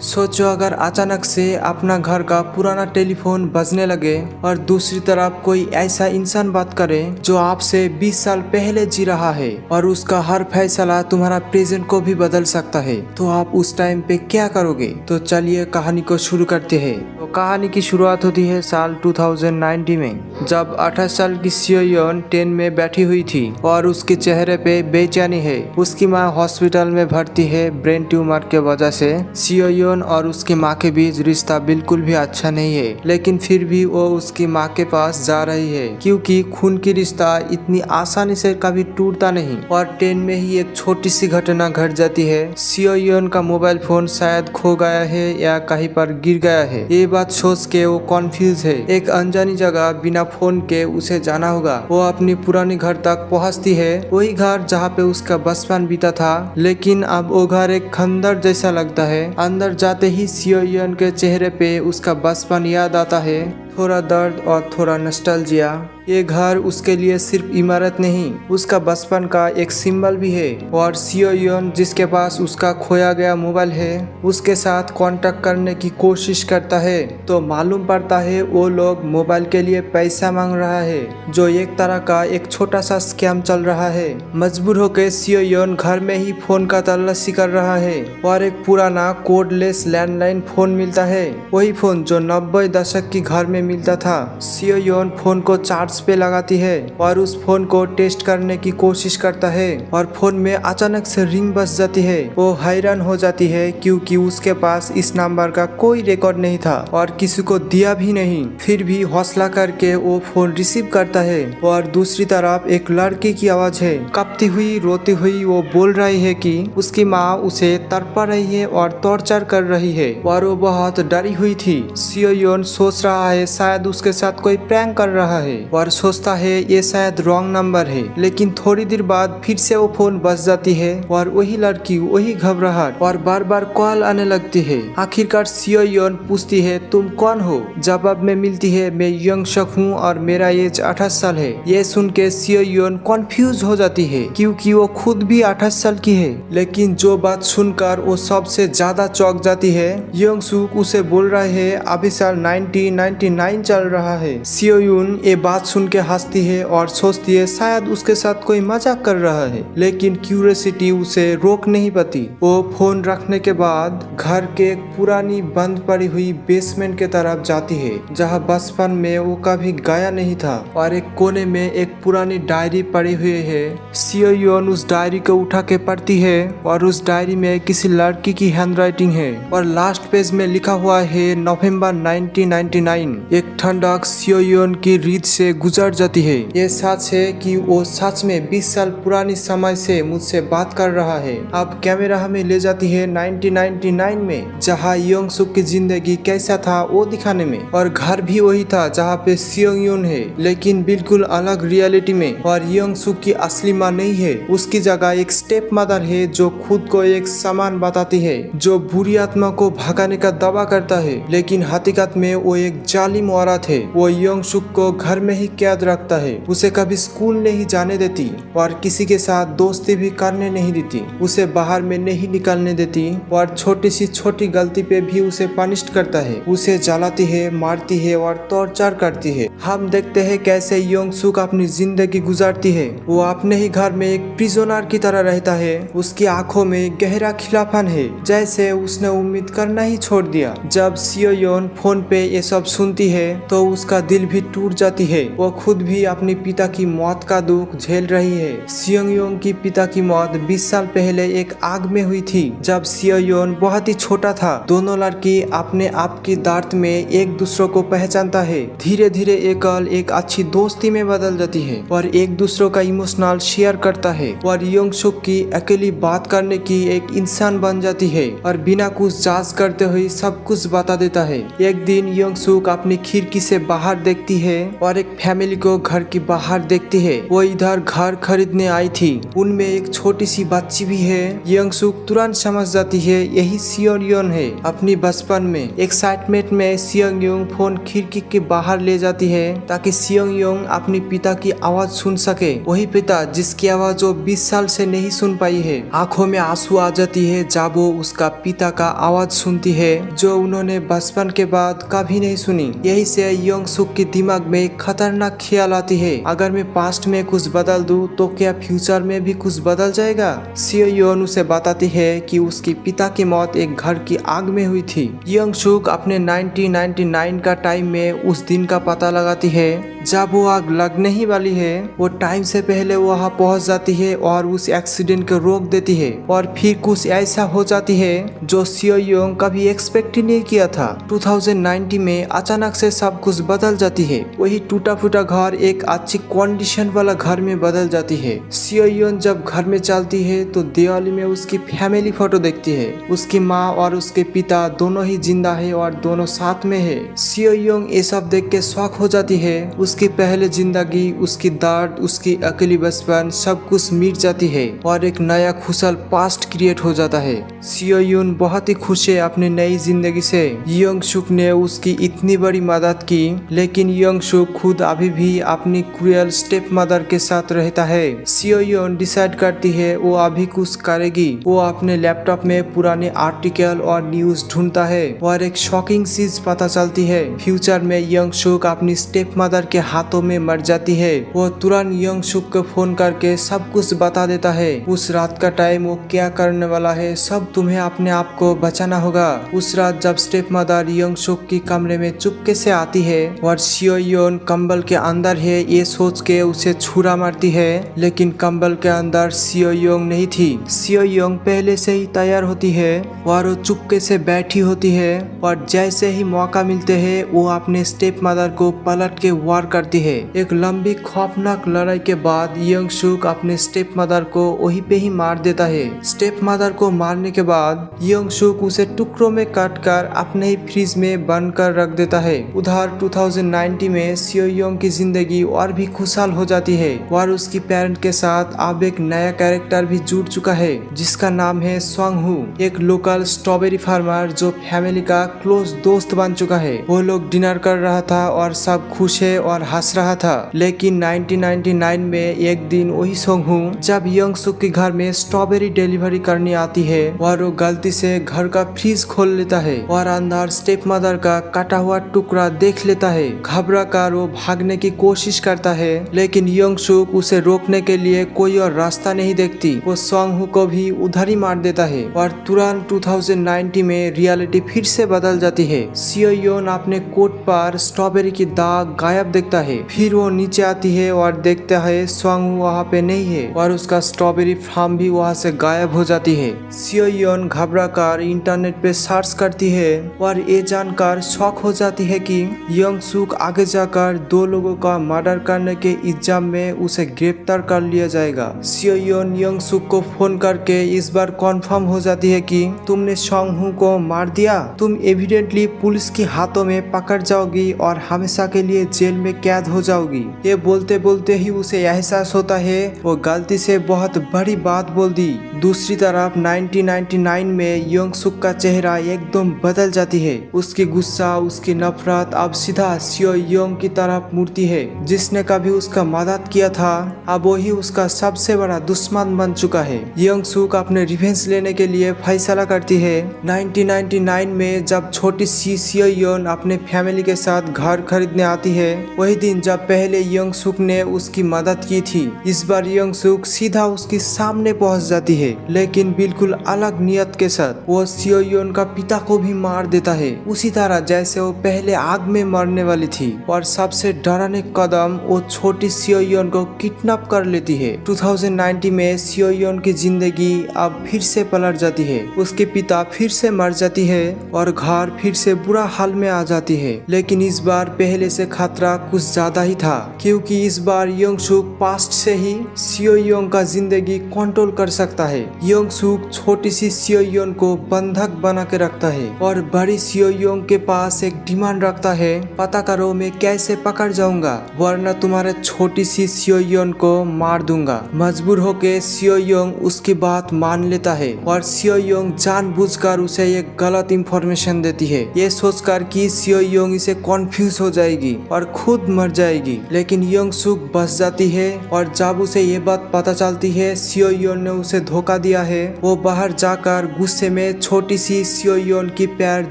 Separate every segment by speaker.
Speaker 1: सोचो अगर अचानक से अपना घर का पुराना टेलीफोन बजने लगे और दूसरी तरफ कोई ऐसा इंसान बात करे जो आपसे 20 साल पहले जी रहा है और उसका हर फैसला तुम्हारा प्रेजेंट को भी बदल सकता है, तो आप उस टाइम पे क्या करोगे। तो चलिए कहानी को शुरू करते हैं। तो कहानी की शुरुआत होती है साल 2019 में, जब 28 साल की सियोयन ट्रेन में बैठी हुई थी और उसके चेहरे पे बेचैनी है। उसकी माँ हॉस्पिटल में भर्ती है ब्रेन ट्यूमर के वजह से। सियोयन और उसकी माँ के बीच रिश्ता बिल्कुल भी अच्छा नहीं है, लेकिन फिर भी वो उसकी माँ के पास जा रही है क्योंकि खून की रिश्ता इतनी आसानी से कभी टूटता नहीं। और ट्रेन में ही एक छोटी सी घटना घट जाती है। सियोयन का मोबाइल फोन शायद खो गया है या कहीं पर गिर गया है। ये बात सोच के वो कॉन्फ्यूज है। एक अनजानी जगह बिना फोन के उसे जाना होगा। वो अपनी पुरानी घर तक पहुंचती है, वही घर जहाँ पे उसका बचपन बीता था, लेकिन अब वो घर एक खंडर जैसा लगता है। अंदर जाते ही सियोयन के चेहरे पे उसका बचपन याद आता है, थोड़ा दर्द और थोड़ा नॉस्टैल्जिया। ये घर उसके लिए सिर्फ इमारत नहीं, उसका बचपन का एक सिंबल भी है। और सियोयन जिसके पास उसका खोया गया मोबाइल है, उसके साथ कांटेक्ट करने की कोशिश करता है तो मालूम पड़ता है वो लोग मोबाइल के लिए पैसा मांग रहा है, जो एक तरह का एक छोटा सा स्कैम चल रहा है। मजबूर होकर सियोयन घर में ही फोन का तलाशी कर रहा है और एक पुराना कोडलेस लैंडलाइन फोन मिलता है, वही फोन जो 90 दशक की घर में मिलता था। सियोयन फोन को चार्ज पे लगाती है और उस फोन को टेस्ट करने की कोशिश करता है और फोन में अचानक से रिंग बज जाती है। वो हैरान हो जाती है क्योंकि उसके पास इस नंबर का कोई रिकॉर्ड नहीं था और किसी को दिया भी नहीं। फिर भी हौसला करके वो फोन रिसीव करता है और दूसरी तरफ एक लड़की की आवाज है। कांपती हुई रोती हुई वो बोल रही है कि उसकी माँ उसे तड़पा रही है और टॉर्चर कर रही है और वो बहुत डरी हुई थी। सियोयन सोच रहा है शायद उसके साथ कोई प्रैंक कर रहा है और सोचता है ये शायद रॉन्ग नंबर है, लेकिन थोड़ी देर बाद फिर से वो फोन बज जाती है और वही लड़की, वही घबराहट और बार बार कॉल आने लगती है। आखिरकार सियोयन पूछती है तुम कौन हो। जवाब में मिलती है मैं यंग शक हूँ और मेरा एज 28 साल है। ये सुन के सियोयन कन्फ्यूज हो जाती है क्योंकि वो खुद भी 28 साल की है, लेकिन जो बात सुनकर वो सबसे ज्यादा चौंक जाती है। यंग सुक उसे बोल रहे है अभी साल 1999 चल रहा है। सियोयन ये बात सुन के हंसती है और सोचती है शायद उसके साथ कोई मजाक कर रहा है, लेकिन क्यूरियोसिटी उसे रोक नहीं पाती। वो फोन रखने के बाद घर के एक पुरानी बंद पड़ी हुई बेसमेंट के तरफ जाती है जहां बचपन में वो कभी गया नहीं था और एक कोने में एक पुरानी डायरी पड़ी हुई है। सियोयन उस डायरी को उठा के पढ़ती है और उस डायरी में किसी लड़की की हैंडराइटिंग है और लास्ट पेज में लिखा हुआ है नवंबर 1999। एक ठंडक सियोयन की रीत से गुजर जाती है। ये सच है कि वो सच में 20 साल पुरानी समय से मुझसे बात कर रहा है। अब कैमरा हमें ले जाती है 1999 में, जहाँ यंग सुक की जिंदगी कैसा था वो दिखाने में, और घर भी वही था जहाँ पे सियोयन है, लेकिन बिल्कुल अलग रियलिटी में। और यंग सुक की असली माँ नहीं है, उसकी जगह एक स्टेप मदर है जो खुद को एक समान बताती है, जो बुरी आत्मा को भगाने का दावा करता है, लेकिन हकीकत में वो एक जालिम औरत है। वो यंग सुक को घर में ही कैद रखता है, उसे कभी स्कूल नहीं जाने देती और किसी के साथ दोस्ती भी करने नहीं देती, उसे बाहर में नहीं निकलने देती और छोटी सी छोटी गलती पे भी उसे पनिश करता है, उसे जलाती है, मारती है और टॉर्चर करती है। हम देखते हैं कैसे यंग सुक अपनी जिंदगी गुजारती है। वो अपने ही घर में एक प्रिजनर की तरह रहता है। उसकी आंखों में गहरा खिलापन है, जैसे उसने उम्मीद करना ही छोड़ दिया। जब सियोयन फोन पे ये सब सुनती है तो उसका दिल भी टूट जाती है। वो खुद भी अपने पिता की मौत का दुख झेल रही है। सियोयन की पिता की मौत 20 साल पहले एक आग में हुई थी, जब सियोयन बहुत ही छोटा था। दोनों लड़की अपने आप की दर्द में एक दूसरे को पहचानता है। धीरे धीरे एक अच्छी दोस्ती में बदल जाती है और एक दूसरे का इमोशनल शेयर करता है और यंग सुक की अकेली बात करने की एक इंसान बन जाती है और बिना कुछ जांच करते हुए सब कुछ बता देता है। एक दिन यंग सुक अपनी खिड़की से बाहर देखती है और एक फैमिली को घर के बाहर देखती है। वो इधर घर खरीदने आई थी। उनमें एक छोटी सी बच्ची भी है। यंग सुक तुरंत समझ जाती है यही सियोंग योन है। अपनी बचपन में एक्साइटमेंट में सियोंग योन फोन खिड़की के बाहर ले जाती है ताकि सियोंग योन अपने पिता की आवाज सुन सके। वही पिता जिसकी आवाज वो 20 साल से नहीं सुन पाई है। आंखों में आंसू आ जाती है जब वो उसका पिता का आवाज सुनती है जो उन्होंने बचपन के बाद कभी नहीं सुनी। यही से यंग सुक के दिमाग में खतरनाक ख्याल आती है, अगर मैं पास्ट में कुछ बदल दूं तो क्या फ्यूचर में भी कुछ बदल जाएगा। सियो योन उसे बताती है कि उसके पिता की मौत एक घर की आग में हुई थी। यंग सुक अपने 1999 का टाइम में उस दिन का पता लगाती है जब वो आग लगने ही वाली है। वो टाइम से पहले वहां पहुंच जाती है और उस एक्सीडेंट को रोक देती है और फिर कुछ ऐसा हो जाती है जो सियो योन कभी एक्सपेक्ट ही नहीं किया था। 2090 में अचानक से सब कुछ बदल जाती है। वही टूटा फूटा घर एक अच्छी कंडीशन वाला घर में बदल जाती है। सियो योन जब घर में चलती है तो दिवाली में उसकी फैमिली फोटो देखती है। उसकी माँ और उसके पिता दोनों ही जिंदा है और दोनों साथ में है। सियो योन ये सब देख के शॉक हो जाती है। उसकी पहले जिंदगी, उसकी दर्द, उसकी अकेली बचपन सब कुछ मिट जाती है और एक नया खुशहाल पास्ट क्रिएट हो जाता है। सियो योन बहुत ही खुश है अपनी नई जिंदगी से। यंग सुक ने उसकी इतनी बड़ी मदद की, लेकिन यंग सुक खुद अभी भी अपनी क्रूएल स्टेप मदर के साथ रहता है। सियो योन डिसाइड करती है वो अभी कुछ करेगी। वो अपने लैपटॉप में पुराने आर्टिकल और न्यूज ढूंढता है और एक शॉकिंग चीज पता चलती है। फ्यूचर में यंग सुक अपनी स्टेप मदर के हाथों में मर जाती है। वो तुरंत यंग सुक को फोन करके सब कुछ बता देता है। उस रात का टाइम वो क्या करने वाला है सब तुम्हें अपने आप को बचाना होगा। उस रात जब स्टेप मदर यंग सुक की कमरे में चुपके से आती है और सियो योन कंबल के अंदर है ये सोच के उसे छुरा मारती है, लेकिन कंबल के अंदर सियो योन नहीं थी। सियो योन पहले से ही तैयार होती है और वो चुपके से बैठी होती है और जैसे ही मौका मिलते है वो अपने स्टेप मदर को पलट के वार करती है। एक लंबी खौफनाक लड़ाई के बाद यंग सुक अपने स्टेप मदर को वहीं पे ही मार देता है। स्टेप मदर को मारने के बाद यंग सुक उसे टुकड़ों में काट कर अपने ही फ्रिज में बंद कर रख देता है। उधर 2090 में सियो योन की जिंदगी और भी खुशहाल हो जाती है और उसकी पेरेंट के साथ अब एक नया कैरेक्टर भी जुड़ चुका है जिसका नाम है स्वांग हू, एक लोकल स्ट्रॉबेरी फार्मर जो फैमिली का क्लोज दोस्त बन चुका है। वो लोग डिनर कर रहा था और सब खुश है और हंस रहा था। लेकिन 1999 में एक दिन वही स्वांग हू जब यंग सुक के घर में स्ट्रॉबेरी डिलीवरी करने आती है और वो गलती से घर का फ्रिज खोल लेता है और अंदर स्टेप मदर का कटा हुआ टुकड़ा देख लेता है। घबरा कर वो भागने की कोशिश करता है, लेकिन यंग सुक उसे रोकने के लिए कोई और रास्ता नहीं देखती। वो स्वांग हू को भी उधर ही मार देता है और तुरंत 2090 में रियलिटी फिर से बदल जाती है। सियो योन अपने कोट पर स्ट्रॉबेरी की दाग गायब देखता है। फिर वो नीचे आती है और देखता है स्वांग हू वहाँ पे नहीं है और उसका स्ट्रॉबेरी फार्म भी वहाँ से गायब हो जाती है। सियो योन घबरा कर इंटरनेट पे सर्च करती है और ये जानकर शॉक हो जाती है कि यंग सुक आगे जाकर 2 लोगों का मर्डर करने के इल्जाम में उसे गिरफ्तार कर लिया जाएगा। सियो योन यंग सुक को फोन करके इस बार कंफर्म हो जाती है कि तुमने स्वांग हू को मार दिया, तुम एविडेंटली पुलिस के हाथों में पकड़ जाओगी और हमेशा के लिए जेल में कैद हो जाओगी। ये बोलते बोलते ही उसे एहसास होता है वो गलती से बहुत बड़ी बात बोल दी। दूसरी तरफ 1999 में यंग सुक का चेहरा एकदम बदल जाती है। उसकी गुस्सा, उसकी नफरत अब सीधा सियो योन की तरफ मुड़ती है। जिसने कभी उसका मदद किया था अब वही उसका सबसे बड़ा दुश्मन बन चुका है। यंग सुक अपने रिवेंज लेने के लिए फैसला करती है। 1999 में जब छोटी सी सियो योन अपने फैमिली के साथ घर खरीदने आती है, वही दिन जब पहले यंग सुक ने उसकी मदद की थी। इस बार यंग सुक सीधा उसके सामने पहुंच जाती है, लेकिन बिल्कुल अलग नियत के साथ। वो सियो योन का पिता को भी मार देता है, उसी तरह जैसे वो पहले आग में मरने वाली थी। और सबसे डराने कदम वो छोटी सियो योन को किडनैप कर लेती है। 2090 में सियो योन की जिंदगी अब फिर से पलट जाती है। उसके पिता फिर से मर जाती है और घर फिर से बुरा हाल में आ जाती है। लेकिन इस बार पहले से खतरा कुछ ज्यादा ही था, क्योंकि इस बार यंग सुक पास्ट से ही सियो योन का जिंदगी कंट्रोल कर सकता है। यंग सुक छोटी सी सियो योन को बंधक बना के रखता है और बड़ी सियो योन के पास एक डिमांड रखता है, पता करो मैं कैसे पकड़ जाऊंगा, वरना तुम्हारे छोटी सी सियोयोन को मार दूंगा। मजबूर होके सियोयोंग उसकी बात मान लेता है और सियोयोंग जानबूझकर उसे एक गलत इंफॉर्मेशन देती है, ये सोचकर कि सियोयोंग इसे कॉन्फ्यूज हो जाएगी और खुद मर जाएगी। लेकिन योंगसुक बच जाती है और जब उसे ये बात पता चलती है सियोयोन ने उसे धोखा दिया है, वो बाहर जाकर गुस्से में छोटी सी सियोयोन की पैर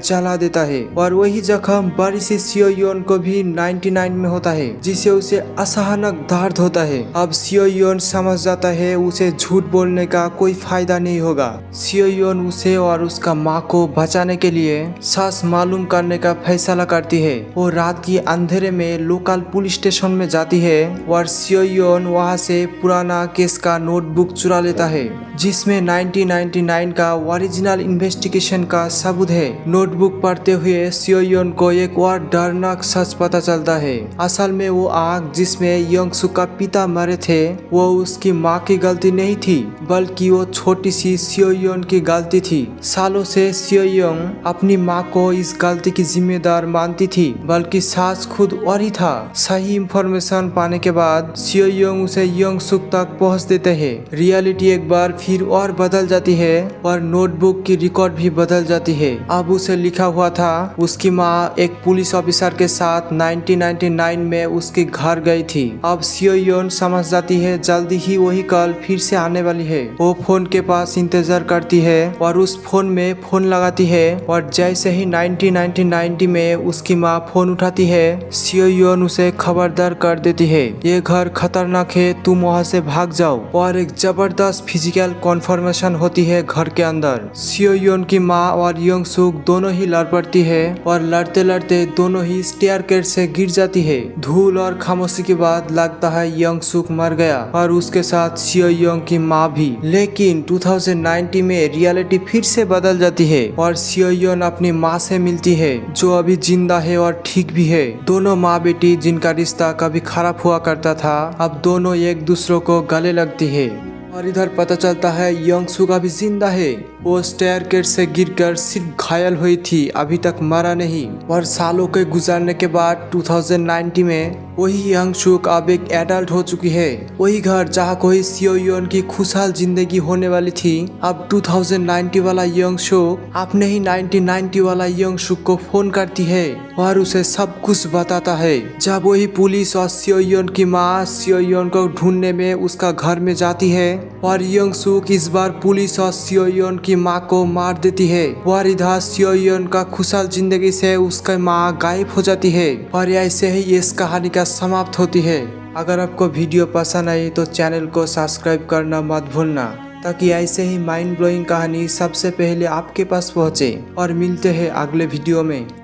Speaker 1: जला देता है और वही जख्म बड़ी सी सियोयोन को भी 99 में होता है, जिसे उसे असहनक दर्द होता है। अब सियोयोन समझ जाता है उसे झूठ बोलने का कोई फायदा नहीं होगा। सियोयोन उसे और उसका माँ को बचाने के लिए सच मालूम करने का फैसला करती है। वो रात की अंधेरे में लोकल पुलिस स्टेशन में जाती है और सियोयोन वहाँ से पुराना केस का नोटबुक चुरा लेता है, जिसमें 1999 का ओरिजिनल इन्वेस्टिगेशन का सबूत है। नोटबुक पढ़ते हुए सियोयोन को एक और डरनाक सच पता चलता है। असल में वो आग जिसमें योंगसुक का पिता मरे थे वो उसकी माँ की गलती नहीं थी, बल्कि वो छोटी सी सियोयोन की गलती थी। सालों से सियोयोंग अपनी माँ को इस गलती की जिम्मेदार मानती थी, बल्कि सच खुद और ही था। सही इंफॉर्मेशन पाने के बाद सियोयोंग उसे योंगसुक तक पहुँच देते हैं। रियलिटी एक बार फिर और बदल जाती है और नोटबुक की रिकॉर्ड भी बदल जाती है। अब उसे लिखा हुआ था उसकी माँ एक पुलिस ऑफिसर के साथ 1999 में उसके घर गई थी। अब सियोयोन समझ जाती है जल्दी ही वही कल फिर से आने वाली है। वो फोन के पास इंतजार करती है और उस फोन में फोन लगाती है और जैसे ही 1999 में उसकी माँ फोन उठाती है सियोयोन उसे खबरदार कर देती है, ये घर खतरनाक है, तुम वहाँ से भाग जाओ। और एक जबरदस्त फिजिकल कॉन्फर्मेशन होती है घर के अंदर। सियोयोन की माँ और योंगसुक दोनों ही लड़ पड़ती है और लड़ते लड़ते दोनों ही स्टेयरकेस से गिर जाती है। धूल और खामोशी के बाद लगता है योंगसुक मर गया और उसके साथ सियोयोंग की माँ भी। लेकिन 2090 में रियलिटी फिर से बदल जाती है और सियोयोन अपनी माँ से मिलती है जो अभी जिंदा है और ठीक भी है। दोनों माँ बेटी जिनका रिश्ता कभी खराब हुआ करता था अब दोनों एक दूसरों को गले लगती है। और इधर पता चलता है योंगसुक अभी जिंदा है, वो स्टेयरकेस से गिरकर सिर्फ घायल हुई थी, अभी तक मरा नहीं। और सालों के गुजरने के बाद 2090 में वही योंगसुक अब एक एडल्ट हो चुकी है। वही घर जहाँ कोई सियोयोन की खुशहाल जिंदगी होने वाली थी, अब 2090 वाला योंगसुक अपने ही 1990 वाला योंगसुक को फोन करती है और उसे सब कुछ बताता है। जब वही पुलिस और सियोयोन की माँ सियोयोन को ढूंढने में उसका घर में जाती है और योंगसुक इस बार पुलिस और सियोयोन की माँ को मार देती है और इधर सियोयोन का खुशहाल जिंदगी से उसका माँ गायब हो जाती है। और ऐसे ही इस कहानी का समाप्त होती है। अगर आपको वीडियो पसंद आई तो चैनल को सब्सक्राइब करना मत भूलना, ताकि ऐसे ही माइंड ब्लोइंग कहानी सबसे पहले आपके पास पहुँचे। और मिलते हैं अगले वीडियो में।